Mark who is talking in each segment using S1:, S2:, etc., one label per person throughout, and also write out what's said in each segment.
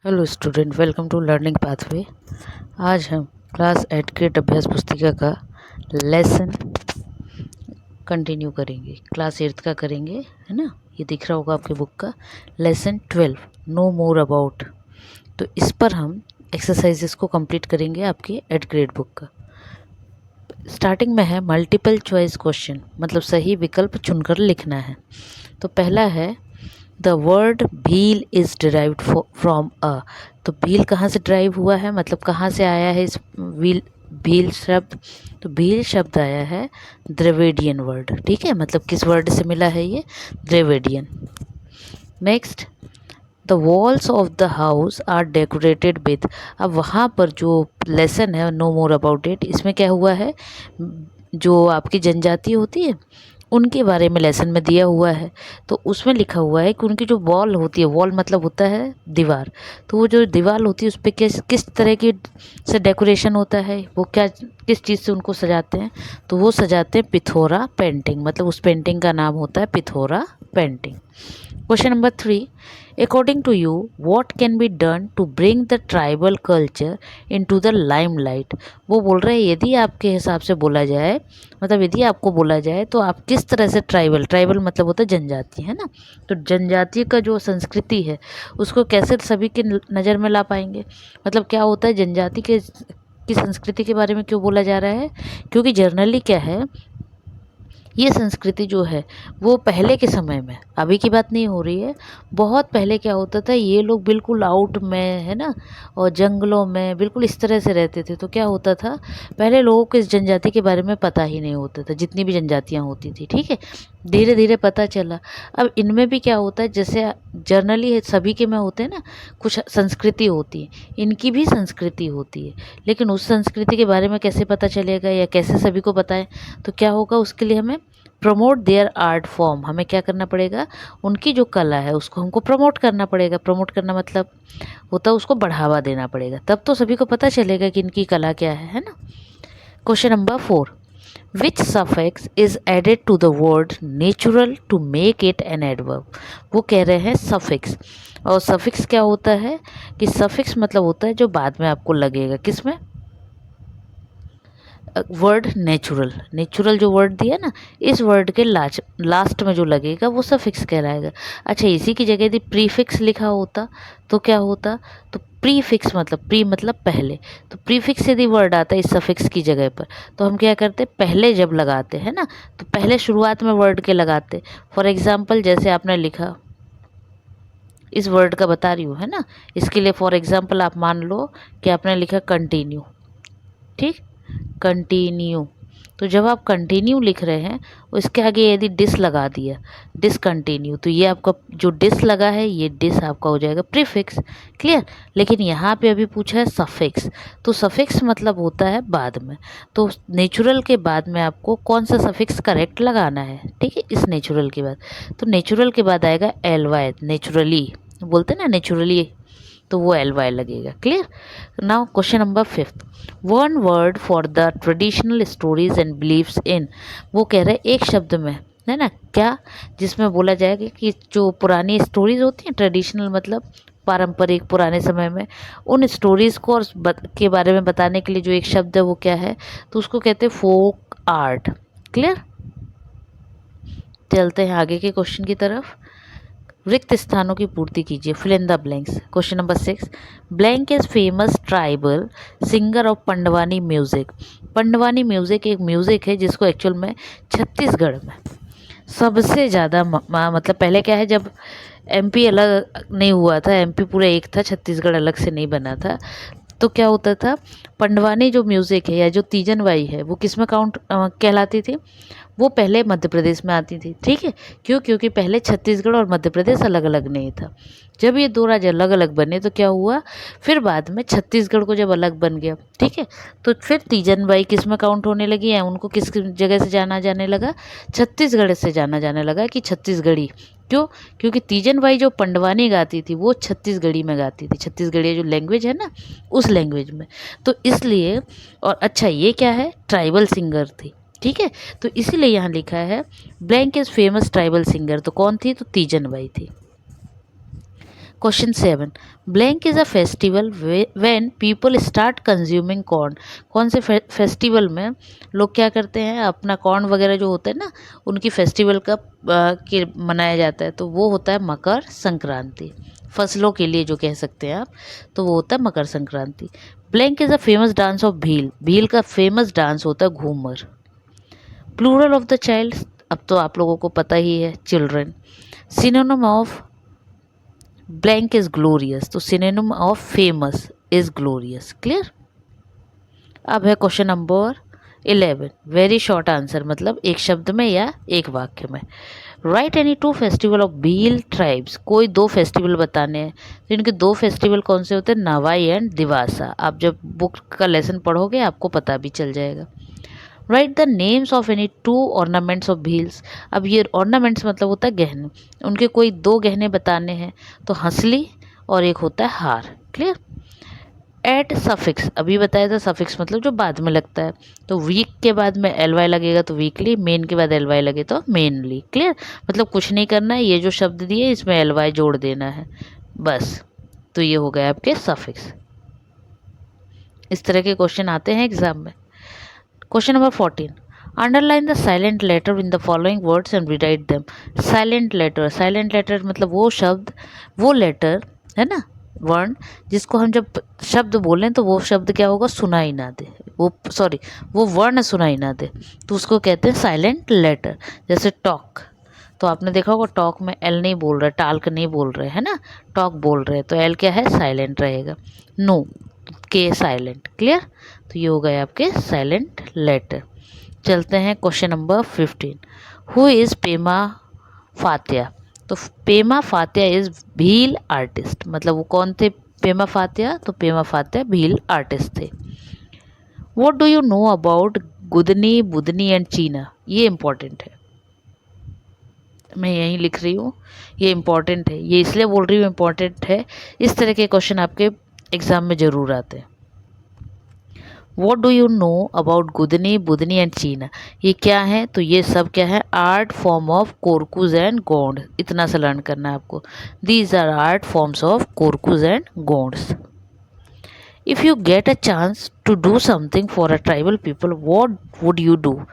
S1: Hello student, welcome to learning pathway. आज हम class 8 grade अभ्यास पुस्तिका का लेसन कंटिन्यू करेंगे। क्लास 8 का करेंगे, है ना। ये दिख रहा होगा आपके बुक का लेसन 12 नो मोर अबाउट। तो इस पर हम एक्सरसाइजेस को कंप्लीट करेंगे आपके 8 ग्रेड बुक का। स्टार्टिंग में है मल्टीपल चॉइस क्वेश्चन, मतलब सही विकल्प चुनकर लिखना है। तो पहला है the word Bhil is derived from a. तो भील कहाँ से ड्राइव हुआ है, मतलब कहाँ से आया है इस भील शब्द। तो भील शब्द आया है द्रविडियन वर्ड, ठीक है। मतलब किस वर्ड से मिला है ये, Dravidian. Next, the walls of the house are decorated with. अब वहाँ पर जो लेसन है नो मोर अबाउट इट, इसमें क्या हुआ है, जो आपकी जनजाति होती है उनके बारे में लेसन में दिया हुआ है। तो उसमें लिखा हुआ है कि उनकी जो वॉल होती है, वॉल मतलब होता है दीवार, तो वो जो दीवार होती है उस पर किस तरह की से डेकोरेशन होता है, वो क्या किस चीज़ से उनको सजाते हैं, तो वो सजाते हैं पिथोरा पेंटिंग। मतलब उस पेंटिंग का नाम होता है Pithora painting. Question number 3, according to you what can be done to bring the tribal culture into the limelight. वो बोल रहे हैं यदि आपके हिसाब से बोला जाए, मतलब यदि आपको बोला जाए तो आप किस तरह से ट्राइबल मतलब होता है जनजाति, है ना। तो जनजाति का जो संस्कृति है उसको कैसे सभी के नज़र में ला पाएंगे। मतलब क्या होता है जनजाति के की संस्कृति के बारे में क्यों बोला जा रहा है, क्योंकि जर्नली क्या है, ये संस्कृति जो है वो पहले के समय में, अभी की बात नहीं हो रही है, बहुत पहले क्या होता था, ये लोग बिल्कुल आउट में, है ना, और जंगलों में बिल्कुल इस तरह से रहते थे। तो क्या होता था, पहले लोगों को इस जनजाति के बारे में पता ही नहीं होता था, जितनी भी जनजातियाँ होती थी, ठीक है। धीरे धीरे पता चला। अब इनमें भी क्या होता है, जैसे जर्नली सभी के में होते हैं ना, कुछ संस्कृति होती है, इनकी भी संस्कृति होती है, लेकिन उस संस्कृति के बारे में कैसे पता चलेगा या कैसे सभी को बताएं। तो क्या होगा, उसके लिए हमें प्रमोट देयर आर्ट फॉर्म, हमें क्या करना पड़ेगा, उनकी जो कला है उसको हमको प्रमोट करना पड़ेगा। प्रमोट करना मतलब होता है उसको बढ़ावा देना पड़ेगा, तब तो सभी को पता चलेगा कि इनकी कला क्या है ना। Question number 4, which suffix is added to the word natural to make it an adverb. वो कह रहे हैं सफिक्स, और सफिक्स क्या होता है कि सफिक्स मतलब होता है जो बाद में आपको लगेगा, किसमें, वर्ड नेचुरल, नेचुरल जो वर्ड दिया ना, इस वर्ड के लास्ट में जो लगेगा वो सफिक्स कहलाएगा। अच्छा, इसी की जगह यदि प्रीफिक्स लिखा होता तो क्या होता, तो प्रीफिक्स मतलब प्री मतलब पहले, तो प्रीफिक्स यदि वर्ड आता है इस सफिक्स की जगह पर, तो हम क्या करते, पहले जब लगाते हैं ना, तो पहले शुरुआत में वर्ड के लगाते। फॉर एग्जाम्पल जैसे आपने लिखा, इस वर्ड का बता रही हूँ, है ना, इसके लिए फॉर एग्जाम्पल आप मान लो कि आपने लिखा कंटिन्यू, ठीक, कंटिन्यू। तो जब आप कंटिन्यू लिख रहे हैं उसके आगे यदि डिस लगा दिया, डिसकंटिन्यू, तो ये आपका जो डिस लगा है ये डिस आपका हो जाएगा प्रीफिक्स। क्लियर। लेकिन यहाँ पे अभी पूछा है सफिक्स, तो सफिक्स मतलब होता है बाद में। तो नेचुरल के बाद में आपको कौन सा सफिक्स करेक्ट लगाना है, ठीक है, इस नेचुरल के बाद। तो नेचुरल के बाद आएगा एल वाई, नेचुरली बोलते हैं ना, नेचुरली, तो वो एल वाई लगेगा। Clear. Now question number 5, one word for the traditional stories and believes in. वो कह रहे हैं एक शब्द में, है ना, क्या, जिसमें बोला जाएगा कि जो पुरानी स्टोरीज होती हैं, ट्रेडिशनल मतलब पारंपरिक, पुराने समय में उन स्टोरीज़ को और के बारे में बताने के लिए जो एक शब्द है वो क्या है, तो उसको कहते हैं फोक आर्ट। क्लियर। चलते हैं आगे के क्वेश्चन की तरफ। रिक्त स्थानों की पूर्ति कीजिए, fill in the blanks. Question number 6, blank is famous tribal singer of Pandwani music. Pandwani music एक म्यूजिक है जिसको एक्चुअल में छत्तीसगढ़ में सबसे ज़्यादा मतलब पहले क्या है, जब एमपी अलग नहीं हुआ था, एमपी पूरा एक था, छत्तीसगढ़ अलग से नहीं बना था, तो क्या होता था, पंडवानी जो म्यूज़िक है या जो तीजनबाई है वो किस में काउंट कहलाती थी, वो पहले मध्य प्रदेश में आती थी, ठीक है। क्यों, क्योंकि पहले छत्तीसगढ़ और मध्य प्रदेश अलग अलग नहीं था। जब ये दो राज्य अलग अलग बने तो क्या हुआ, फिर बाद में छत्तीसगढ़ को जब अलग बन गया, ठीक है, तो फिर तीजनबाई किस में काउंट होने लगी है, उनको किस जगह से जाना जाने लगा, छत्तीसगढ़ से जाना जाने लगा कि छत्तीसगढ़ी। क्यों, क्योंकि तीजनबाई जो पंडवानी गाती थी वो छत्तीसगढ़ी में गाती थी, छत्तीसगढ़ी जो लैंग्वेज है ना उस लैंग्वेज में, तो इसलिए। और अच्छा, ये क्या है, ट्राइबल सिंगर थी, ठीक है, तो इसीलिए यहाँ लिखा है blank is famous tribal singer, तो कौन थी, तो तीजनबाई थी। Question 7, blank is a festival when people start consuming corn. कौन से फेस्टिवल में लोग क्या करते हैं, अपना कॉर्न वगैरह जो होता है ना, उनकी फेस्टिवल का के मनाया जाता है, तो वो होता है मकर संक्रांति। फसलों के लिए जो कह सकते हैं आप, तो वो होता है Makar Sankranti. Blank is a famous dance of Bhil. Bhil का फेमस डांस होता है Ghoomar. Plural of the child, अब तो आप लोगों को पता ही है, children. Synonym of blank is glorious, तो synonym of famous is glorious. Clear. अब है question number 11, very short answer, मतलब एक शब्द में या एक वाक्य में। Write any two festival of Bhil tribes. कोई दो फेस्टिवल बताने हैं, तो इनके दो फेस्टिवल कौन से होते हैं, नवाई एंड दिवासा। आप जब बुक का लेसन पढ़ोगे आपको पता भी चल जाएगा। Right the names of any two ornaments of Bhils. अब ये ऑर्नामेंट्स मतलब होता है गहने, उनके कोई दो गहने बताने हैं, तो हंसली और एक होता है हार। क्लियर। एट सफिक्स, अभी बताया था सफिक्स मतलब जो बाद में लगता है, तो वीक के बाद में एल वाई लगेगा तो वीकली, मेन के बाद एल वाई लगे तो मेनली। क्लियर, मतलब कुछ नहीं करना है, ये जो शब्द दिए इसमें एल वाई जोड़ देना है बस। तो ये हो गया आपके सफिक्स। इस तरह के क्वेश्चन आते हैं एग्जाम में। Question number 14, underline the silent letter in the following words and rewrite them. Silent letter, silent letter मतलब वो शब्द, वो लेटर है ना, वर्ण, जिसको हम जब शब्द बोलें तो वो शब्द क्या होगा, सुनाई ना दे, वो सॉरी वो वर्ण सुनाई ना दे, तो उसको कहते हैं साइलेंट लेटर। जैसे टॉक, तो आपने देखा होगा टॉक में एल नहीं बोल रहे, टाल्क नहीं बोल रहे है ना, टॉक बोल रहे हैं, तो एल क्या है, साइलेंट रहेगा। नो के साइलेंट। क्लियर, तो ये हो गए आपके साइलेंट लेटर। चलते हैं question number 15, who is Pema Fatiya. तो पेमा फातिया इज़ भील आर्टिस्ट, मतलब वो कौन थे पेमा फातिया, तो पेमा फातिया भील आर्टिस्ट थे। What do you know about Gudni Budni and Cheena. ये इम्पोर्टेंट है, मैं यहीं लिख रही हूँ, ये इम्पॉर्टेंट है, ये इसलिए बोल रही हूँ इम्पॉर्टेंट है, इस तरह के क्वेश्चन आपके एग्जाम में ज़रूर आते हैं। What do you know about Gudni Budni and Cheena. ये क्या है, तो ये सब क्या है, art form of Korkus and Gond. इतना सा लर्न करना है आपको, these are art forms of Korkus and Gonds. If you get a chance to do something for a tribal people, what would you do.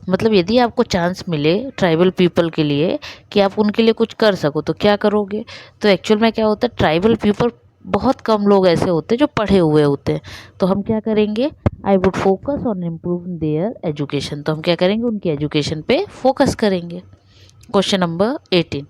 S1: मतलब यदि आपको चांस मिले ट्राइबल पीपल के लिए कि आप उनके लिए कुछ कर सको, तो क्या करोगे। तो एक्चुअल में क्या होता है, ट्राइबल पीपल बहुत कम लोग ऐसे होते हैं जो पढ़े हुए होते हैं, तो हम क्या करेंगे, I would focus on improve their education. तो हम क्या करेंगे, उनकी एजुकेशन पे फोकस करेंगे। Question number 18,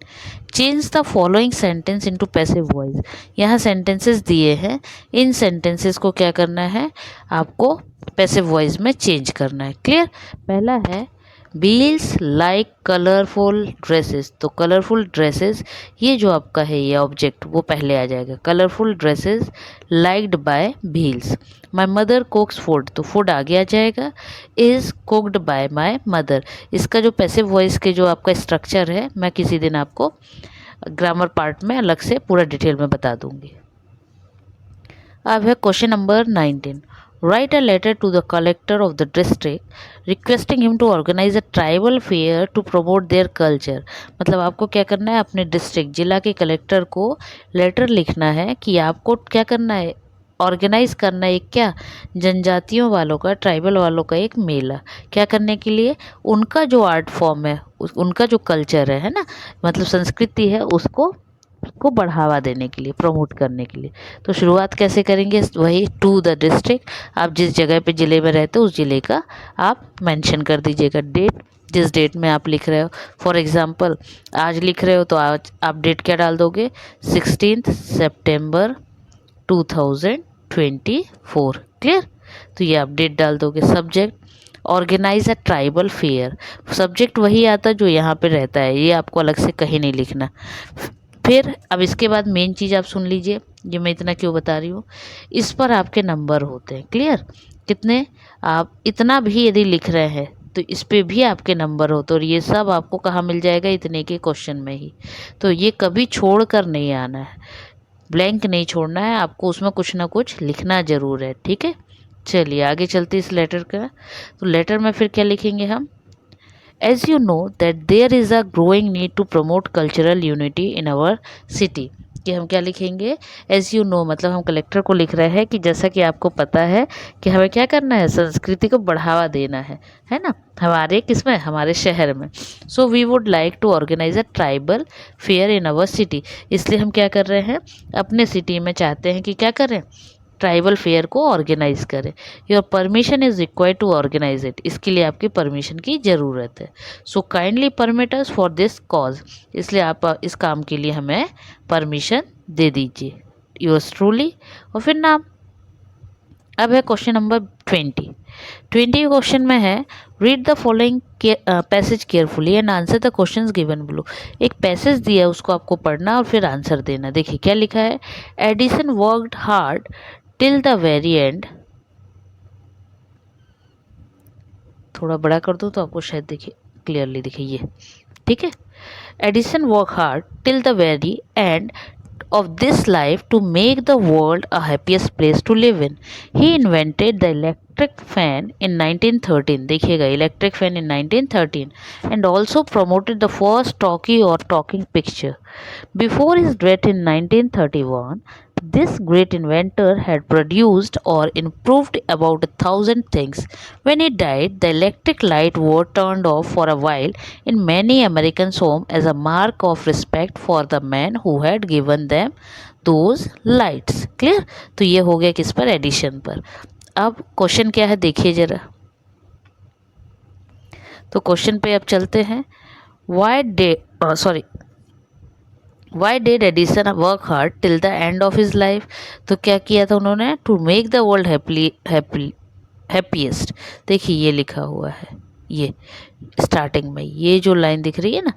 S1: change the following sentence into passive voice. यहाँ सेंटेंसेस दिए हैं, इन सेंटेंसेस को क्या करना है, आपको पैसिव वॉइस में चेंज करना है। क्लियर। पहला है बील्स लाइक कलरफुल ड्रेसेस, तो कलरफुल ड्रेसेस, ये जो आपका है ये ऑब्जेक्ट वो पहले आ जाएगा, colourful dresses liked by Bhils. My mother कुक्स food, तो फूड आगे आ जाएगा, is cooked bye my mother. इसका जो पैसिव वॉइस के जो आपका स्ट्रक्चर है, मैं किसी दिन आपको ग्रामर पार्ट में अलग से पूरा डिटेल में बता दूंगी। अब है question number 19, write a letter to the collector of the district requesting him to organize a tribal fair to promote their culture. मतलब आपको क्या करना है, अपने डिस्ट्रिक्ट जिला के कलेक्टर को लेटर लिखना है कि आपको क्या करना है, ऑर्गेनाइज करना है एक क्या, जनजातियों वालों का, ट्राइबल वालों का एक मेला। क्या करने के लिए, उनका जो आर्ट फॉर्म है, उनका जो कल्चर है ना, मतलब संस्कृति है, उसको को बढ़ावा देने के लिए, प्रमोट करने के लिए। तो शुरुआत कैसे करेंगे, वही टू द डिस्ट्रिक्ट, आप जिस जगह पे ज़िले में रहते हो उस ज़िले का आप मेंशन कर दीजिएगा, डेट, जिस डेट में आप लिख रहे हो। फॉर एग्जांपल आज लिख रहे हो तो आज आप डेट क्या डाल दोगे, 16 सितंबर 2024। क्लियर, तो ये आप डेट डाल दोगे। Subject organize a tribal fair, subject वही आता है जो यहाँ पे रहता है, ये आपको अलग से कहीं नहीं लिखना। फिर अब इसके बाद मेन चीज़ आप सुन लीजिए, ये मैं इतना क्यों बता रही हूँ, इस पर आपके नंबर होते हैं। क्लियर, कितने, आप इतना भी यदि लिख रहे हैं तो इस पे भी आपके नंबर होते, और ये सब आपको कहाँ मिल जाएगा, इतने के क्वेश्चन में ही। तो ये कभी छोड़ कर नहीं आना है, ब्लैंक नहीं छोड़ना है आपको, उसमें कुछ ना कुछ लिखना ज़रूर है। ठीक है, चलिए आगे चलते इस लेटर का। तो लेटर में फिर क्या लिखेंगे हम, as you know that there is a growing need to promote cultural unity in our city. कि हम क्या लिखेंगे, एज यू नो मतलब हम कलेक्टर को लिख रहे हैं कि जैसा कि आपको पता है कि हमें क्या करना है, संस्कृति को बढ़ावा देना है ना, हमारे किसमें, हमारे शहर में। So we would like to organize a tribal fair in our city. इसलिए हम क्या कर रहे हैं, अपने सिटी में चाहते हैं कि क्या करें, ट्राइबल फेयर को ऑर्गेनाइज करें। Your permission is required to organise it. इसके लिए आपकी परमिशन की ज़रूरत है। So kindly permit us for this cause. इसलिए आप इस काम के लिए हमें परमिशन दे दीजिए। Yours truly. और फिर नाम। अब है क्वेश्चन नंबर 20 क्वेश्चन में है, read the following passage carefully and answer the questions given below. एक पैसेज दिया है, उसको आपको पढ़ना और फिर आंसर देना। देखिए क्या लिखा है, Edison worked hard till the very and. थोड़ा बड़ा कर दो तो आपको शायद देखिए क्लियरली दिखे ये, ठीक है। Edison work hard till the very and of this life to make the world a happiest place to live in. He invented the electric fan in 1913. देखिएगा, electric fan in 1913 and also promoted the first talkie or talking picture. Before his death in 1931, this great inventor had produced or improved about 1,000 things. When he died, the electric light were turned off for a while in many Americans' homes as a mark of respect for the man who had given them those lights. Clear. तो ये हो गया किस पर, addition पर। अब question क्या है देखिए जरा। तो क्वेश्चन पे अब चलते हैं। Why did Edison work hard till the end of his life. तो क्या किया था उन्होंने, to make the world happiest. देखिए ये लिखा हुआ है, ये स्टार्टिंग में ये जो लाइन दिख रही है ना,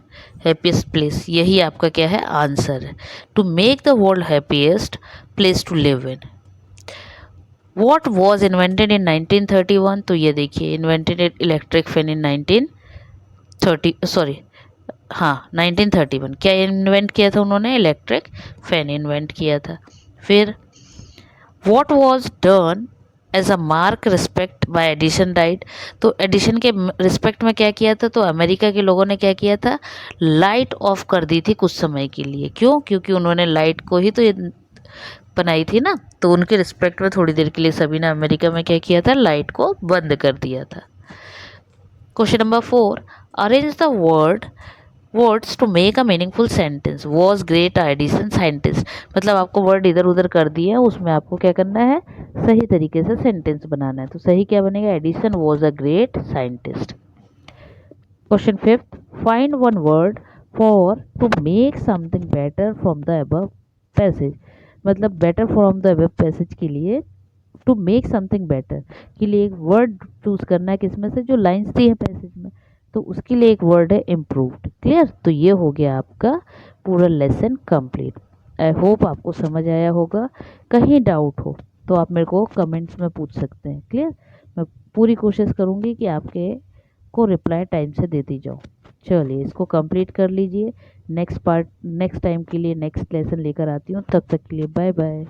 S1: हैप्पीएस्ट प्लेस, यही आपका क्या है, आंसर है। To make the world happiest place to live in. What was invented in 1931। तो ये देखिए, इन्वेंटेड इलेक्ट्रिक फैन इन 1931। क्या इन्वेंट किया था उन्होंने, इलेक्ट्रिक फैन इन्वेंट किया था। फिर what was done as a mark respect by Edison right. तो एडिशन के रिस्पेक्ट में क्या किया था, तो अमेरिका के लोगों ने क्या किया था, लाइट ऑफ कर दी थी कुछ समय के लिए। क्यों, क्योंकि उन्होंने लाइट को ही तो ये बनाई थी ना, तो उनके रिस्पेक्ट में थोड़ी देर के लिए सभी ने अमेरिका में क्या किया था, लाइट को बंद कर दिया था। Question number 4, arrange the words to make a meaningful sentence. Was great Edison scientist. मतलब आपको वर्ड इधर उधर कर दिए हैं, उसमें आपको क्या करना है, सही तरीके से सेंटेंस बनाना है। तो सही क्या बनेगा, Edison was a great scientist. Question 5, find one word for to make something better from the above passage. मतलब better from the above passage के लिए, टू मेक समथिंग बेटर के लिए एक वर्ड चूज करना है, किसमें से, जो लाइन्स दी है पैसेज में। तो उसके लिए एक वर्ड है इम्प्रूव्ड। क्लियर। तो ये हो गया आपका पूरा लेसन कंप्लीट। आई होप आपको समझ आया होगा। कहीं डाउट हो तो आप मेरे को कमेंट्स में पूछ सकते हैं। क्लियर। मैं पूरी कोशिश करूँगी कि आपके को रिप्लाई टाइम से देती जाऊँ। चलिए इसको कंप्लीट कर लीजिए। नेक्स्ट टाइम के लिए नेक्स्ट लेसन लेकर आती हूँ। तब तक के लिए बाय बाय।